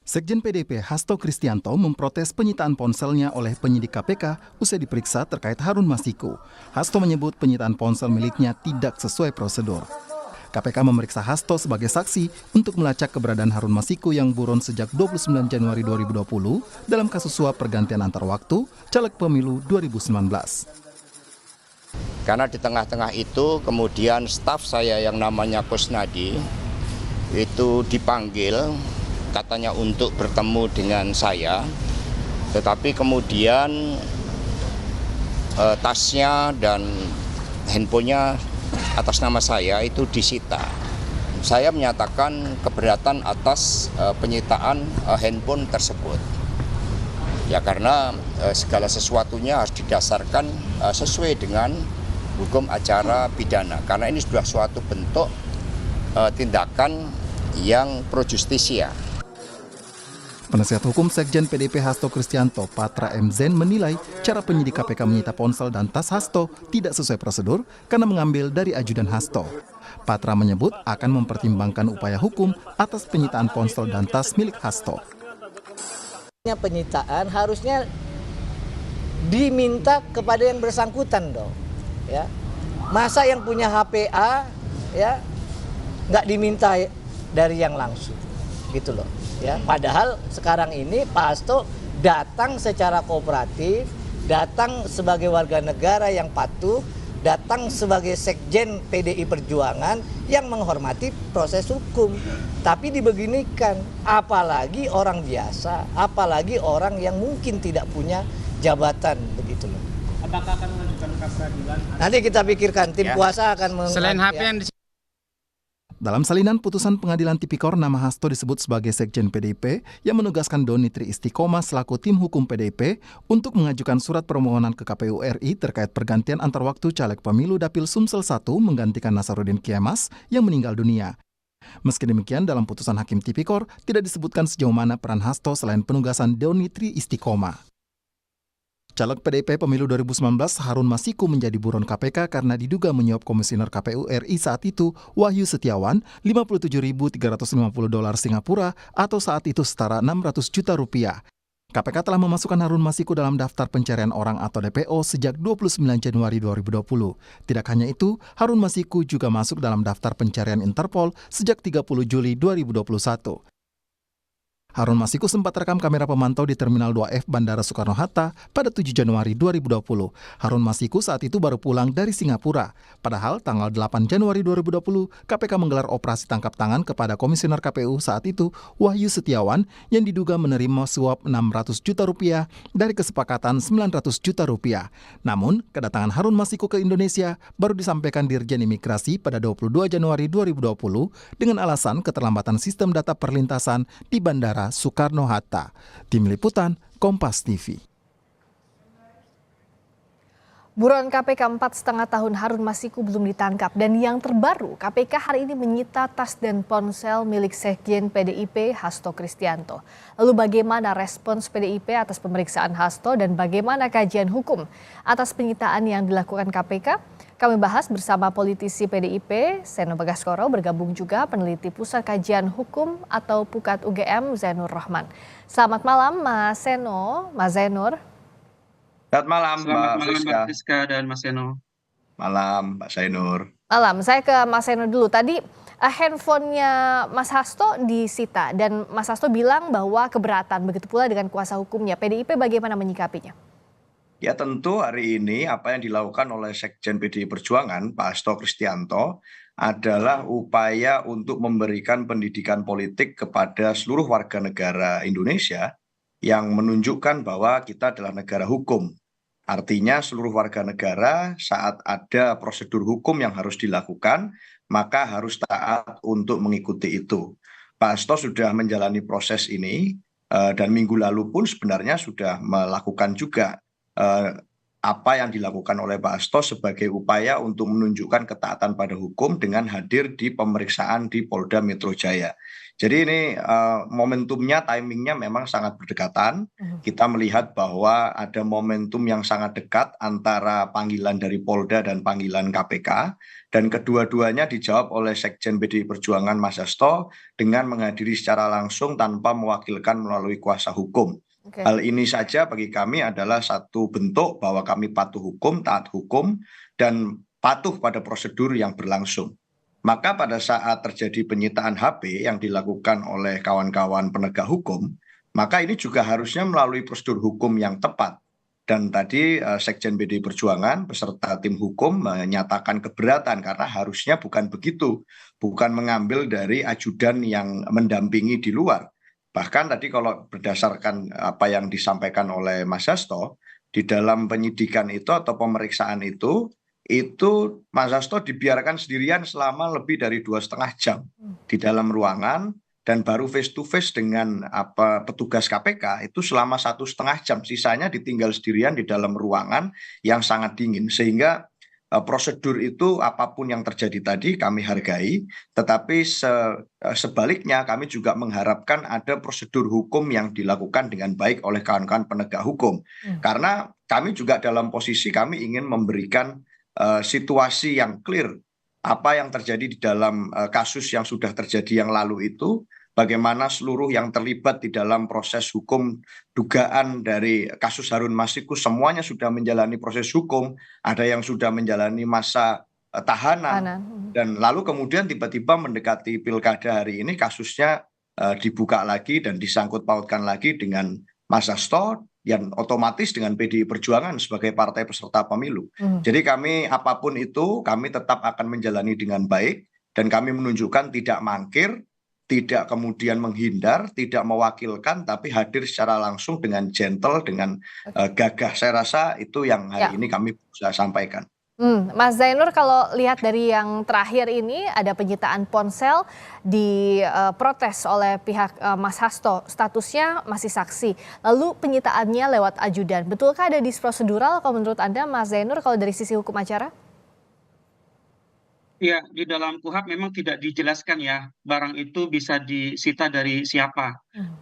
Sekjen PDIP Hasto Kristianto memprotes penyitaan ponselnya oleh penyidik KPK usai diperiksa terkait Harun Masiku. Hasto menyebut penyitaan ponsel miliknya tidak sesuai prosedur. KPK memeriksa Hasto sebagai saksi untuk melacak keberadaan Harun Masiku yang buron sejak 29 Januari 2020 dalam kasus suap pergantian antar waktu caleg pemilu 2019. Karena di tengah-tengah itu kemudian staf saya yang namanya Kusnadi itu dipanggil katanya untuk bertemu dengan saya, tetapi kemudian tasnya dan handphonenya atas nama saya itu disita. Saya menyatakan keberatan atas penyitaan handphone tersebut. Ya karena segala sesuatunya harus didasarkan sesuai dengan hukum acara pidana. Karena ini sudah suatu bentuk tindakan yang pro justisia. Penasihat hukum Sekjen PDIP Hasto Kristianto, Patra M. Zen, menilai cara penyidik KPK menyita ponsel dan tas Hasto tidak sesuai prosedur karena mengambil dari ajudan Hasto. Patra menyebut akan mempertimbangkan upaya hukum atas penyitaan ponsel dan tas milik Hasto. Penyitaan harusnya diminta kepada yang bersangkutan dong, ya. Masa yang punya HPA, ya, nggak diminta dari yang langsung, gitu loh. Ya, padahal sekarang ini Pak Hasto datang secara kooperatif, datang sebagai warga negara yang patuh, datang sebagai sekjen PDI Perjuangan yang menghormati proses hukum. Tapi dibeginikan, apalagi orang biasa, apalagi orang yang mungkin tidak punya jabatan, begitu loh. Apakah akan mengajukan pra-peradilan? Nanti kita pikirkan, tim kuasa akan Selain HP yang Dalam salinan putusan pengadilan tipikor, nama Hasto disebut sebagai Sekjen PDIP yang menugaskan Doni Tri Istiqomah selaku tim hukum PDIP untuk mengajukan surat permohonan ke KPU RI terkait pergantian antar waktu caleg pemilu Dapil Sumsel 1 menggantikan Nasaruddin Kiemas yang meninggal dunia. Meski demikian, dalam putusan Hakim Tipikor tidak disebutkan sejauh mana peran Hasto selain penugasan Doni Tri Istiqomah. Caleg PDIP Pemilu 2019 Harun Masiku menjadi buron KPK karena diduga menyuap Komisioner KPU RI saat itu, Wahyu Setiawan, $57.350 Singapura atau saat itu setara 600 juta rupiah. KPK telah memasukkan Harun Masiku dalam daftar pencarian orang atau DPO sejak 29 Januari 2020. Tidak hanya itu, Harun Masiku juga masuk dalam daftar pencarian Interpol sejak 30 Juli 2021. Harun Masiku sempat terekam kamera pemantau di Terminal 2F Bandara Soekarno-Hatta pada 7 Januari 2020. Harun Masiku saat itu baru pulang dari Singapura. Padahal tanggal 8 Januari 2020, KPK menggelar operasi tangkap tangan kepada Komisioner KPU saat itu, Wahyu Setiawan, yang diduga menerima suap 600 juta rupiah dari kesepakatan 900 juta rupiah. Namun, kedatangan Harun Masiku ke Indonesia baru disampaikan Dirjen Imigrasi pada 22 Januari 2020 dengan alasan keterlambatan sistem data perlintasan di Bandara Soekarno-Hatta. Tim Liputan, Kompas TV. Buron KPK 4,5 tahun Harun Masiku belum ditangkap dan yang terbaru KPK hari ini menyita tas dan ponsel milik Sekjen PDIP Hasto Kristianto. Lalu bagaimana respons PDIP atas pemeriksaan Hasto dan bagaimana kajian hukum atas penyitaan yang dilakukan KPK? Kami bahas bersama politisi PDIP, Seno Bagaskoro, bergabung juga peneliti Pusat Kajian Hukum atau PUKAT UGM, Zainur Rahman. Selamat malam, Mas Seno, Mas Zainur. Selamat malam, Mbak Friska dan Mas Seno. Malam, Mbak Zainur. Malam, saya ke Mas Seno dulu. Tadi handphonenya Mas Hasto disita dan Mas Hasto bilang bahwa keberatan, begitu pula dengan kuasa hukumnya. PDIP bagaimana menyikapinya? Ya tentu hari ini apa yang dilakukan oleh Sekjen PDI Perjuangan, Pak Hasto Kristianto, adalah upaya untuk memberikan pendidikan politik kepada seluruh warga negara Indonesia yang menunjukkan bahwa kita adalah negara hukum. Artinya seluruh warga negara saat ada prosedur hukum yang harus dilakukan, maka harus taat untuk mengikuti itu. Pak Hasto sudah menjalani proses ini dan minggu lalu pun sebenarnya sudah melakukan juga apa yang dilakukan oleh Pak Hasto sebagai upaya untuk menunjukkan ketaatan pada hukum dengan hadir di pemeriksaan di Polda Metro Jaya. Jadi ini momentumnya, timingnya memang sangat berdekatan. Kita melihat bahwa ada momentum yang sangat dekat antara panggilan dari Polda dan panggilan KPK. Dan kedua-duanya dijawab oleh Sekjen PDI Perjuangan Mas Hasto dengan menghadiri secara langsung tanpa mewakilkan melalui kuasa hukum. Hal ini saja bagi kami adalah satu bentuk bahwa kami patuh hukum, taat hukum, dan patuh pada prosedur yang berlangsung. Maka pada saat terjadi penyitaan HP yang dilakukan oleh kawan-kawan penegak hukum, maka ini juga harusnya melalui prosedur hukum yang tepat. Dan tadi Sekjen PDI Perjuangan beserta tim hukum menyatakan keberatan karena harusnya bukan begitu, bukan mengambil dari ajudan yang mendampingi di luar. Bahkan tadi kalau berdasarkan apa yang disampaikan oleh Mas Hasto, di dalam penyidikan itu atau pemeriksaan itu Mas Hasto dibiarkan sendirian selama lebih dari 2,5 jam di dalam ruangan, dan baru face to face dengan petugas KPK itu selama 1,5 jam. Sisanya ditinggal sendirian di dalam ruangan yang sangat dingin. Sehingga prosedur itu apapun yang terjadi tadi kami hargai, tetapi sebaliknya kami juga mengharapkan ada prosedur hukum yang dilakukan dengan baik oleh kawan-kawan penegak hukum. Karena kami juga dalam posisi kami ingin memberikan situasi yang clear apa yang terjadi di dalam kasus yang sudah terjadi yang lalu itu, bagaimana seluruh yang terlibat di dalam proses hukum dugaan dari kasus Harun Masiku semuanya sudah menjalani proses hukum, ada yang sudah menjalani masa tahanan, dan lalu kemudian tiba-tiba mendekati pilkada hari ini kasusnya dibuka lagi dan disangkut pautkan lagi dengan Mas Hasto, yang otomatis dengan PDI Perjuangan sebagai partai peserta pemilu. Jadi kami apapun itu, kami tetap akan menjalani dengan baik, dan kami menunjukkan tidak mangkir, tidak kemudian menghindar, tidak mewakilkan, tapi hadir secara langsung dengan gentle, dengan gagah. Saya rasa itu yang hari ini kami bisa sampaikan. Mas Zainur, kalau lihat dari yang terakhir ini ada penyitaan ponsel diprotes oleh pihak Mas Hasto, statusnya masih saksi. Lalu penyitaannya lewat ajudan. Betulkah ada disprosedural kalau menurut Anda, Mas Zainur, kalau dari sisi hukum acara? Ya, di dalam KUHP memang tidak dijelaskan ya, barang itu bisa disita dari siapa.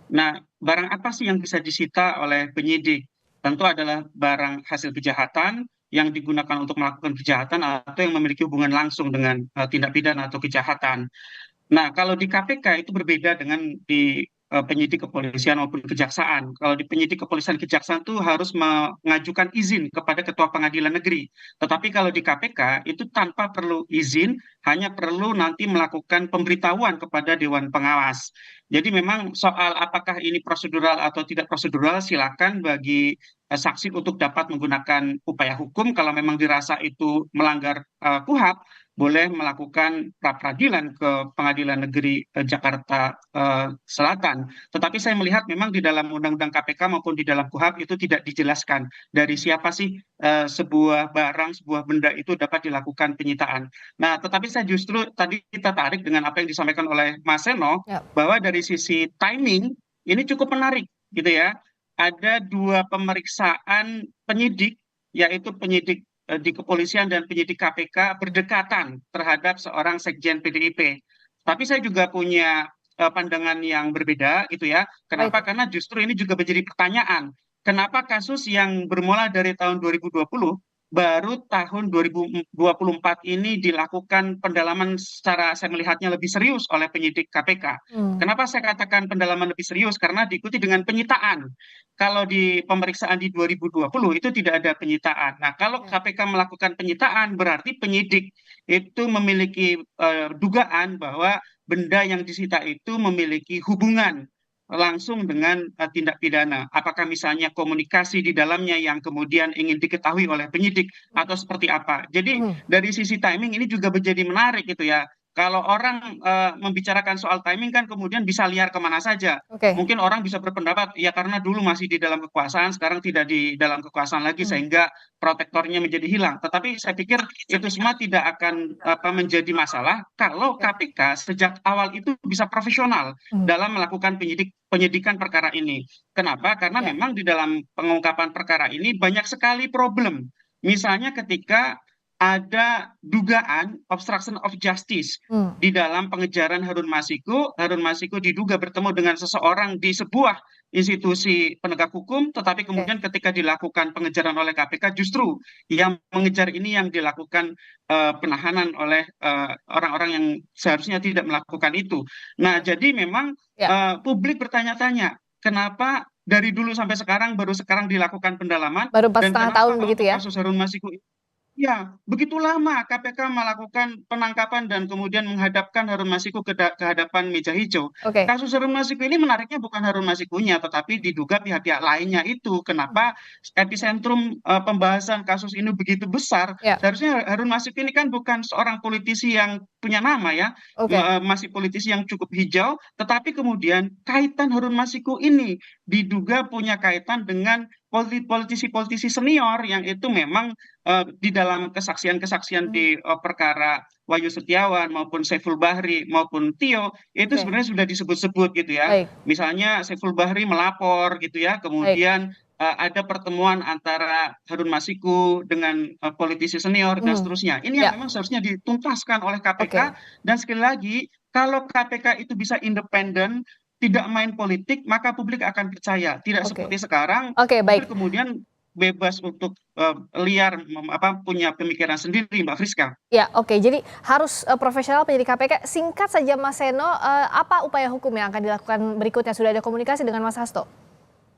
Nah, barang apa sih yang bisa disita oleh penyidik? Tentu adalah barang hasil kejahatan yang digunakan untuk melakukan kejahatan atau yang memiliki hubungan langsung dengan tindak pidana atau kejahatan. Nah, kalau di KPK itu berbeda dengan di penyidik kepolisian maupun kejaksaan. Kalau di penyidik kepolisian kejaksaan itu harus mengajukan izin kepada ketua pengadilan negeri. Tetapi kalau di KPK itu tanpa perlu izin, hanya perlu nanti melakukan pemberitahuan kepada Dewan Pengawas. Jadi memang soal apakah ini prosedural atau tidak prosedural, silakan bagi saksi untuk dapat menggunakan upaya hukum. Kalau memang dirasa itu melanggar KUHP, boleh melakukan pra-peradilan ke Pengadilan Negeri Jakarta Selatan. Tetapi saya melihat memang di dalam Undang-Undang KPK maupun di dalam KUHP itu tidak dijelaskan dari siapa sih sebuah barang, sebuah benda itu dapat dilakukan penyitaan. Nah, tetapi saya justru tadi kita tarik dengan apa yang disampaikan oleh Mas Seno, bahwa dari sisi timing ini cukup menarik gitu ya. Ada 2 pemeriksaan penyidik, yaitu penyidik di kepolisian dan penyidik KPK berdekatan terhadap seorang sekjen PDIP. Tapi saya juga punya pandangan yang berbeda gitu ya. Kenapa? Karena justru ini juga menjadi pertanyaan. Kenapa kasus yang bermula dari tahun 2020 baru tahun 2024 ini dilakukan pendalaman secara saya melihatnya lebih serius oleh penyidik KPK. Kenapa saya katakan pendalaman lebih serius? Karena diikuti dengan penyitaan. Kalau di pemeriksaan di 2020 itu tidak ada penyitaan. Nah, kalau KPK melakukan penyitaan berarti penyidik itu memiliki dugaan bahwa benda yang disita itu memiliki hubungan langsung dengan tindak pidana. Apakah misalnya komunikasi di dalamnya yang kemudian ingin diketahui oleh penyidik atau seperti apa. Jadi dari sisi timing ini juga menjadi menarik gitu ya. Kalau orang membicarakan soal timing kan kemudian bisa liar kemana saja. Mungkin orang bisa berpendapat ya karena dulu masih di dalam kekuasaan, sekarang tidak di dalam kekuasaan lagi sehingga protektornya menjadi hilang. Tetapi saya pikir itu semua tidak akan menjadi masalah kalau KPK sejak awal itu bisa profesional dalam melakukan penyidikan perkara ini. Kenapa? Karena memang di dalam pengungkapan perkara ini banyak sekali problem Misalnya ketika ada dugaan obstruction of justice di dalam pengejaran Harun Masiku. Harun Masiku diduga bertemu dengan seseorang di sebuah institusi penegak hukum, tetapi kemudian ketika dilakukan pengejaran oleh KPK, justru yang mengejar ini yang dilakukan penahanan oleh orang-orang yang seharusnya tidak melakukan itu. Nah, jadi memang publik bertanya-tanya, kenapa dari dulu sampai sekarang baru sekarang dilakukan pendalaman, Baru 4,5 dan kenapa tahun kalau begitu untuk ya? kasus Harun Masiku ya, begitu lama KPK melakukan penangkapan dan kemudian menghadapkan Harun Masiku ke hadapan meja hijau. Oke. Kasus Harun Masiku ini menariknya bukan Harun Masikunya, tetapi diduga pihak-pihak lainnya itu. Kenapa epicentrum pembahasan kasus ini begitu besar? Ya. Seharusnya Harun Masiku ini kan bukan seorang politisi yang punya nama ya, Oke. masih politisi yang cukup hijau, tetapi kemudian kaitan Harun Masiku ini diduga punya kaitan dengan politisi-politisi senior yang itu memang di dalam kesaksian-kesaksian di perkara Wahyu Setiawan maupun Saiful Bahri maupun Tio itu sebenarnya sudah disebut-sebut gitu ya. Baik. Misalnya Saiful Bahri melapor gitu ya, kemudian ada pertemuan antara Harun Masiku dengan politisi senior dan seterusnya. Ini yang memang seharusnya dituntaskan oleh KPK. Dan sekali lagi, kalau KPK itu bisa independen, tidak main politik, maka publik akan percaya. Tidak seperti sekarang, baik. kemudian bebas untuk liar punya pemikiran sendiri, Mbak Friska. Ya, oke. Jadi harus profesional penyidik KPK. Singkat saja Mas Seno, apa upaya hukum yang akan dilakukan berikutnya? Sudah ada komunikasi dengan Mas Hasto?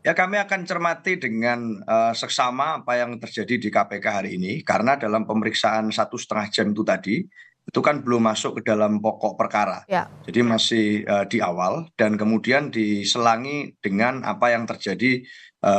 Ya, kami akan cermati dengan seksama apa yang terjadi di KPK hari ini, karena dalam pemeriksaan 1,5 jam itu tadi, itu kan belum masuk ke dalam pokok perkara. Ya. Jadi masih di awal dan kemudian diselangi dengan apa yang terjadi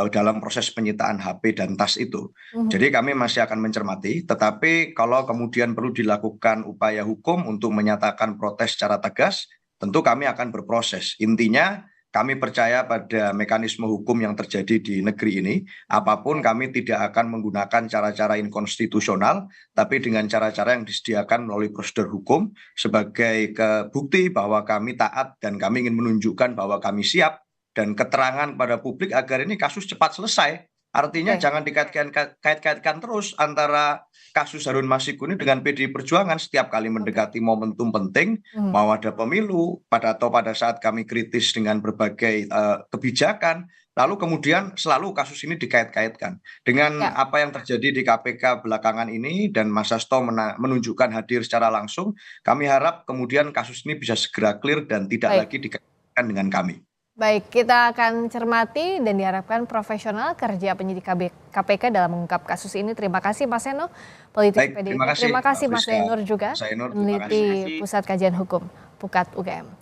dalam proses penyitaan HP dan tas itu. Jadi kami masih akan mencermati, tetapi kalau kemudian perlu dilakukan upaya hukum untuk menyatakan protes secara tegas, tentu kami akan berproses. Intinya kami percaya pada mekanisme hukum yang terjadi di negeri ini. Apapun kami tidak akan menggunakan cara-cara inkonstitusional, tapi dengan cara-cara yang disediakan melalui prosedur hukum sebagai bukti bahwa kami taat dan kami ingin menunjukkan bahwa kami siap dan keterangan pada publik agar ini kasus cepat selesai. Artinya jangan dikait-kaitkan terus antara kasus Harun Masiku ini dengan PDI Perjuangan. Setiap kali mendekati momentum penting, mau ada pemilu, pada saat kami kritis dengan berbagai kebijakan, lalu kemudian selalu kasus ini dikait-kaitkan. Dengan apa yang terjadi di KPK belakangan ini dan Mas Hasto menunjukkan hadir secara langsung, kami harap kemudian kasus ini bisa segera clear dan tidak lagi dikaitkan dengan kami. Baik, kita akan cermati dan diharapkan profesional kerja penyidik KPK dalam mengungkap kasus ini. Terima kasih Mas Seno, politisi PDIP. Terima kasih Mas Zainur juga, peneliti Pusat Kajian Hukum PUKAD UGM.